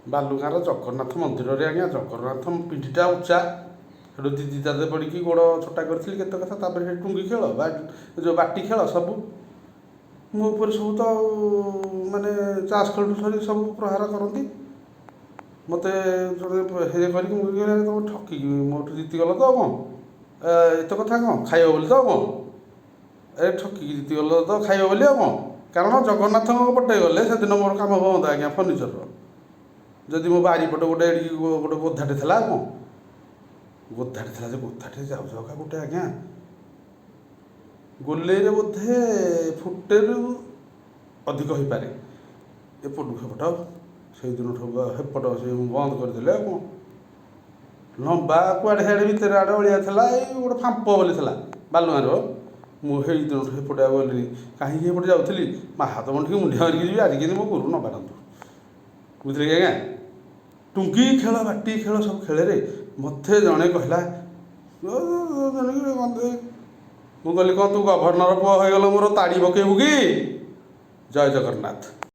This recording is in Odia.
ବାଲୁଗାଁର ଜଗନ୍ନାଥ ମନ୍ଦିରରେ ଆଜ୍ଞା ଜଗନ୍ନାଥ ପିଠିଟା ଉଚ୍ଚା ସେଠୁ ଦିଦି ଦାଦା ପଡ଼ିକି ଗୋଡ଼ ଛୋଟା କରିଥିଲି କେତେ କଥା ତାପରେ ସେଠି ଟୁଙ୍ଗି ଖେଳ ବା ଯେଉଁ ବାଟି ଖେଳ ସବୁ ମୋ ଉପରେ ସବୁ ତ ମାନେ ଚାଷ ଖେଳଠୁ ସରି ସବୁ ପ୍ରହାର କରନ୍ତି ମୋତେ ହେ କରିକି ମୁଁ କହିଲି ତୁମ ଠକିକି ମୋଠୁ ଜିତିଗଲ ତ କ'ଣ ଏତେ କଥା କ'ଣ ଖାଇବ ବୋଲି ତ କ'ଣ ଠକିକି ଜିତିଗଲ ତ ଖାଇବ ବୋଲି ଆଉ କ'ଣ କାରଣ ଜଗନ୍ନାଥଙ୍କ ପଟେ ଗଲେ ସେଦିନ ମୋର କାମ ବନ୍ଦ ଆଜ୍ଞା ଫର୍ଣ୍ଣିଚରର ଯଦି ମୋ ବାରିପଟେ ଗୋଟେ ଏଡ଼ିକି ଗୋଟେ ଗୋଧାଟେ ଥିଲା ଆଉ କ'ଣ ଗୋଧାଟେ ଥିଲା ଯେ ଗୋଧାଟେ ଯାଉ ଯାଉକା ଗୋଟେ ଆଜ୍ଞା ଗୋଲେଇରେ ବୋଧେ ଫୁଟେରୁ ଅଧିକ ହେଇପାରେ ଏପଟକୁ ସେପଟ ସେଇ ଦିନଠୁ ହେପଟ ସେ ବନ୍ଦ କରିଦେଲେ ଆଉ କ'ଣ ଲମ୍ବା କୁଆଡ଼େ ସିଆଡ଼େ ଭିତରେ ଆଡ଼େ ଅଳିଆ ଥିଲା ଏଇ ଗୋଟେ ଫାମ୍ପ ବୋଲି ଥିଲା ବାଲୁଗାଁର ମୁଁ ସେଇ ଦିନଠୁ ସେପଟେ ଆଉ ଗଲିନି କାହିଁକି ଏପଟେ ଯାଉଥିଲି ମାହାତ ମଣ୍ଠିକି ମୁଣ୍ଡିଆ ମାରିକି ଯିବି ଆଜି କେମିତି ମୋ ଗୁରୁ ନ ବାଡ଼ନ୍ତୁ ବୁଝିଲେ କି ଆଜ୍ଞା ଟୁଙ୍ଗି ଖେଳ ବାଟି ଖେଳ ସବୁ ଖେଳରେ ମୋତେ ଜଣେ କହିଲା ମୁଁ କହିଲି କ'ଣ ତୁ ଗଭର୍ଣ୍ଣର ପୁଅ ହୋଇଗଲ ମୋର ତାଡ଼ି ପକେଇବୁ କି ଜୟ ଜଗନ୍ନାଥ।